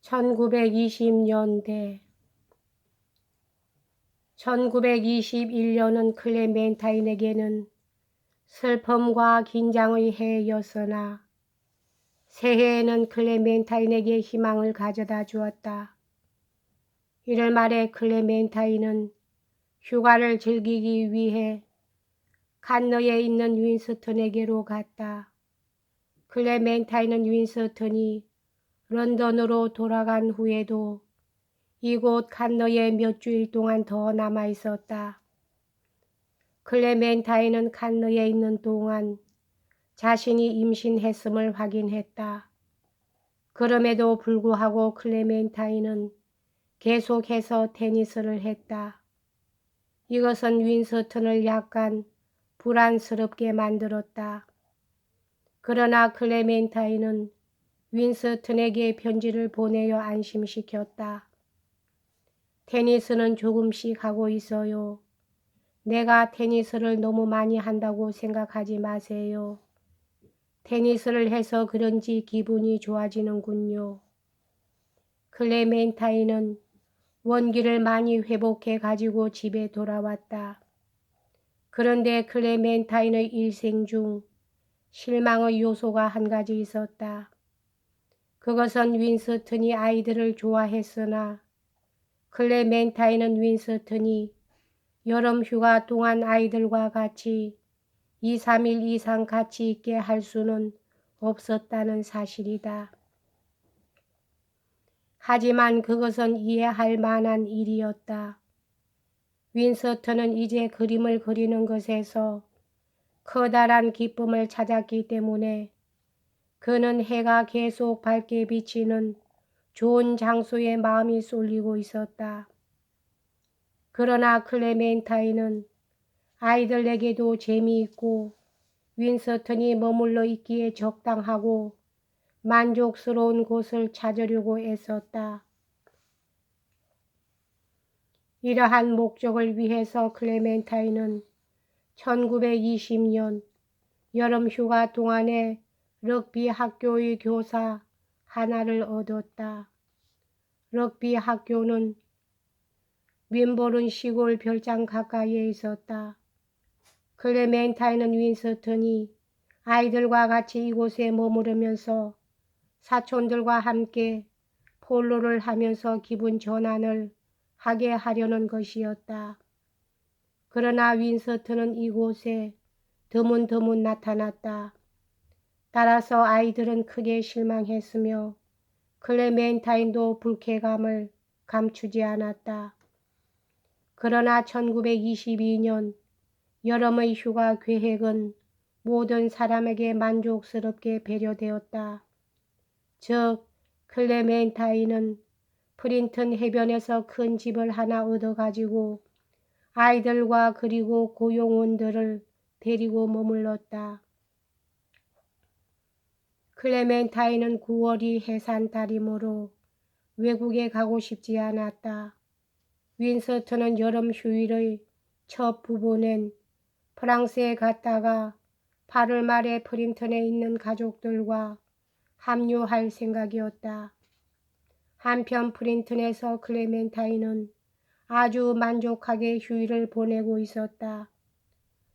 1920년대 1921년은 클레멘타인에게는 슬픔과 긴장의 해였으나 새해에는 클레멘타인에게 희망을 가져다 주었다. 1월 말에 클레멘타인은 휴가를 즐기기 위해 칸너에 있는 윈스턴에게로 갔다. 클레멘타인은 윈스턴이 런던으로 돌아간 후에도 이곳 칸너에 몇 주일 동안 더 남아 있었다. 클레멘타인은 칸너에 있는 동안 자신이 임신했음을 확인했다. 그럼에도 불구하고 클레멘타인은 계속해서 테니스를 했다. 이것은 윈스턴을 약간 불안스럽게 만들었다. 그러나 클레멘타인은 윈스턴에게 편지를 보내어 안심시켰다. 테니스는 조금씩 하고 있어요. 내가 테니스를 너무 많이 한다고 생각하지 마세요. 테니스를 해서 그런지 기분이 좋아지는군요. 클레멘타인은 원기를 많이 회복해 가지고 집에 돌아왔다. 그런데 클레멘타인의 일생 중 실망의 요소가 한 가지 있었다. 그것은 윈스턴이 아이들을 좋아했으나 클레멘타인은 윈스턴이 여름 휴가 동안 아이들과 같이 2, 3일 이상 같이 있게 할 수는 없었다는 사실이다. 하지만 그것은 이해할 만한 일이었다. 윈스턴은 이제 그림을 그리는 것에서 커다란 기쁨을 찾았기 때문에 그는 해가 계속 밝게 비치는 좋은 장소에 마음이 쏠리고 있었다. 그러나 클레멘타인은 아이들에게도 재미있고 윈스턴이 머물러 있기에 적당하고 만족스러운 곳을 찾으려고 애썼다. 이러한 목적을 위해서 클레멘타인은 1920년 여름 휴가 동안에 럭비 학교의 교사 하나를 얻었다. 럭비 학교는 윈버른 시골 별장 가까이에 있었다. 클레멘타인은 윈스턴이 아이들과 같이 이곳에 머무르면서 사촌들과 함께 폴로를 하면서 기분 전환을 하게 하려는 것이었다. 그러나 윈스턴은 이곳에 드문드문 나타났다. 따라서 아이들은 크게 실망했으며 클레멘타인도 불쾌감을 감추지 않았다. 그러나 1922년 여름의 휴가 계획은 모든 사람에게 만족스럽게 배려되었다. 즉, 클레멘타인은 프린턴 해변에서 큰 집을 하나 얻어가지고 아이들과 그리고 고용원들을 데리고 머물렀다. 클레멘타인은 9월이 해산달이므로 외국에 가고 싶지 않았다. 윈스턴은 여름 휴일의 첫 부분엔 프랑스에 갔다가 8월 말에 프린턴에 있는 가족들과 합류할 생각이었다. 한편 프린턴에서 클레멘타인은 아주 만족하게 휴일을 보내고 있었다.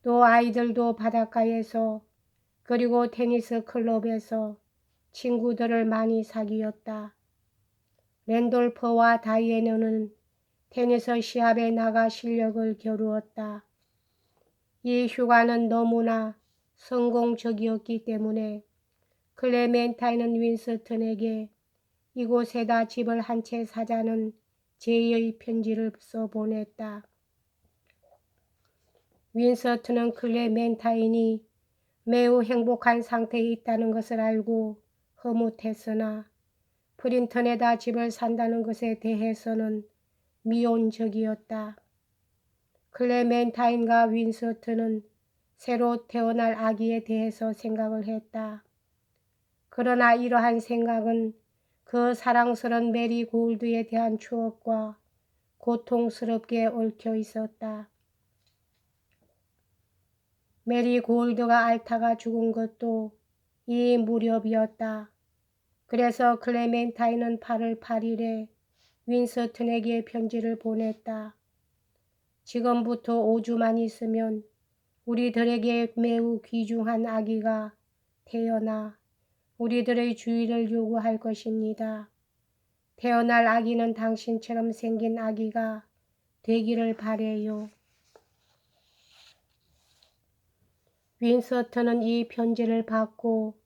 또 아이들도 바닷가에서 그리고 테니스 클럽에서 친구들을 많이 사귀었다. 랜돌프와 다이애나는 테니스 시합에 나가 실력을 겨루었다. 이 휴가는 너무나 성공적이었기 때문에 클레멘타인은 윈스턴에게 이곳에다 집을 한 채 사자는 제의의 편지를 써보냈다. 윈스턴은 클레멘타인이 매우 행복한 상태에 있다는 것을 알고 흐뭇했으나 프린턴에다 집을 산다는 것에 대해서는 미온적이었다. 클레멘타인과 윈스턴은 새로 태어날 아기에 대해서 생각을 했다. 그러나 이러한 생각은 그 사랑스러운 메리 고울드에 대한 추억과 고통스럽게 얽혀 있었다. 메리 고울드가 앓다가 죽은 것도 이 무렵이었다. 그래서 클레멘타인은 8월 8일에 윈스턴에게 편지를 보냈다. 지금부터 5주만 있으면 우리들에게 매우 귀중한 아기가 태어나 우리들의 주의를 요구할 것입니다. 태어날 아기는 당신처럼 생긴 아기가 되기를 바래요. 윈스턴은 이 편지를 받고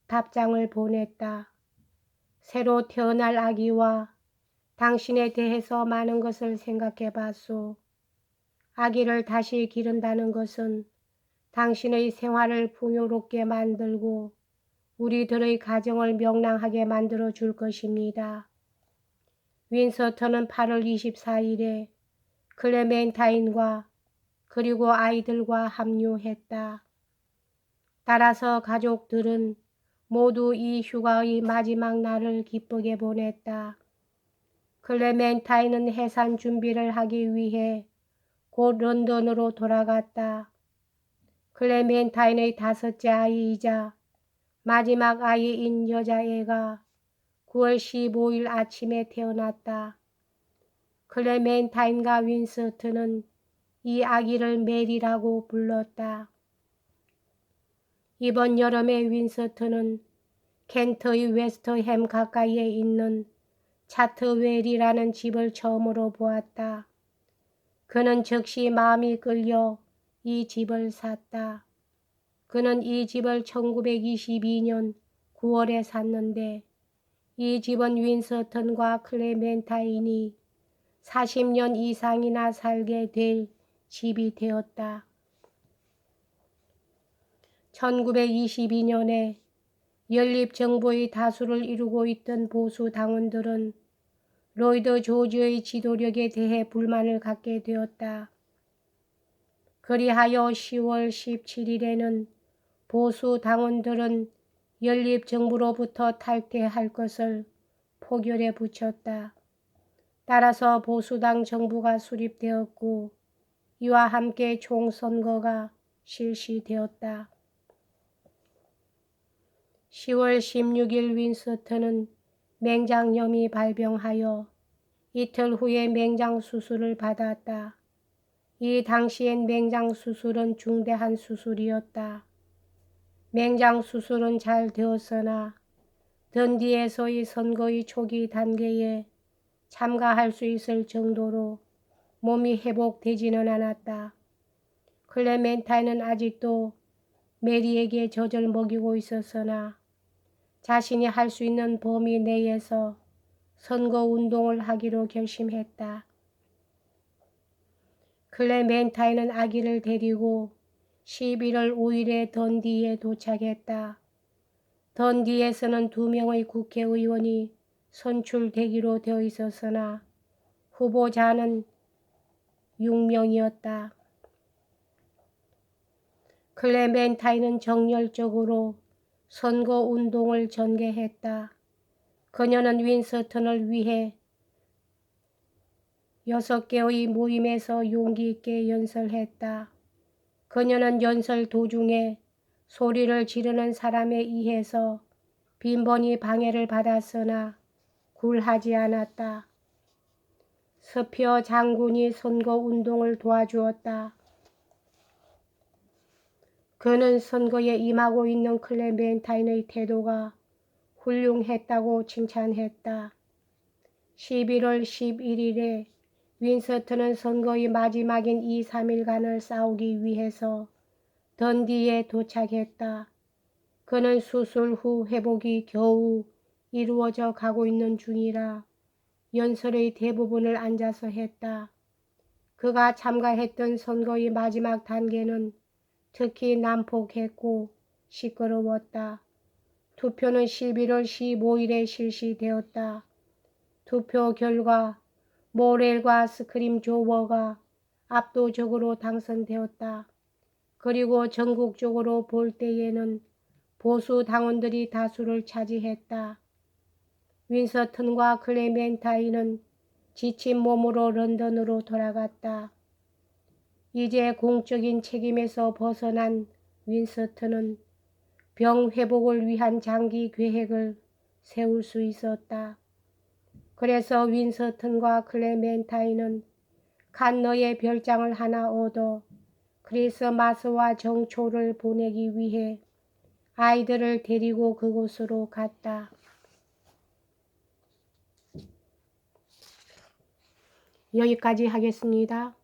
답장을 보냈다. 새로 태어날 아기와 당신에 대해서 많은 것을 생각해 봤소. 아기를 다시 기른다는 것은 당신의 생활을 풍요롭게 만들고 우리들의 가정을 명랑하게 만들어 줄 것입니다. 윈스턴은 8월 24일에 클레멘타인과 그리고 아이들과 합류했다. 따라서 가족들은 모두 이 휴가의 마지막 날을 기쁘게 보냈다. 클레멘타인은 해산 준비를 하기 위해 곧 런던으로 돌아갔다. 클레멘타인의 5째 아이이자 마지막 아이인 여자애가 9월 15일 아침에 태어났다. 클레멘타인과 윈스턴은 이 아기를 메리라고 불렀다. 이번 여름에 윈스턴은 켄트의 웨스트햄 가까이에 있는 차트웰이라는 집을 처음으로 보았다. 그는 즉시 마음이 끌려 이 집을 샀다. 그는 이 집을 1922년 9월에 샀는데 이 집은 윈스턴과 클레멘타인이 40년 이상이나 살게 될 집이 되었다. 1922년에 연립정부의 다수를 이루고 있던 보수 당원들은 로이드 조지의 지도력에 대해 불만을 갖게 되었다. 그리하여 10월 17일에는 보수 당원들은 연립정부로부터 탈퇴할 것을 표결에 붙였다. 따라서 보수당 정부가 수립되었고 이와 함께 총선거가 실시되었다. 10월 16일 윈스턴은 맹장염이 발병하여 이틀 후에 맹장 수술을 받았다. 이 당시엔 맹장 수술은 중대한 수술이었다. 맹장 수술은 잘 되었으나 던디에서의 선거의 초기 단계에 참가할 수 있을 정도로 몸이 회복되지는 않았다. 클레멘타인은 아직도 메리에게 젖을 먹이고 있었으나 자신이 할 수 있는 범위 내에서 선거운동을 하기로 결심했다. 클레멘타인은 아기를 데리고 11월 5일에 던디에 도착했다. 던디에서는 2명의 국회의원이 선출되기로 되어 있었으나 후보자는 6명이었다. 클레멘타인은 정열적으로 선거운동을 전개했다. 그녀는 윈스턴을 위해 6개의 모임에서 용기 있게 연설했다. 그녀는 연설 도중에 소리를 지르는 사람에 의해서 빈번히 방해를 받았으나 굴하지 않았다. 스피어 장군이 선거운동을 도와주었다. 그는 선거에 임하고 있는 클레멘타인의 태도가 훌륭했다고 칭찬했다. 11월 11일에 윈스턴은 선거의 마지막인 2, 3일간을 싸우기 위해서 던디에 도착했다. 그는 수술 후 회복이 겨우 이루어져 가고 있는 중이라 연설의 대부분을 앉아서 했다. 그가 참가했던 선거의 마지막 단계는 특히 난폭했고 시끄러웠다. 투표는 11월 15일에 실시되었다. 투표 결과 모렐과 스크림조워가 압도적으로 당선되었다. 그리고 전국적으로 볼 때에는 보수 당원들이 다수를 차지했다. 윈스턴과 클레멘타인은 지친 몸으로 런던으로 돌아갔다. 이제 공적인 책임에서 벗어난 윈스턴은 병 회복을 위한 장기 계획을 세울 수 있었다. 그래서 윈스턴과 클레멘타인은 칸너의 별장을 하나 얻어 크리스마스와 정초를 보내기 위해 아이들을 데리고 그곳으로 갔다. 여기까지 하겠습니다.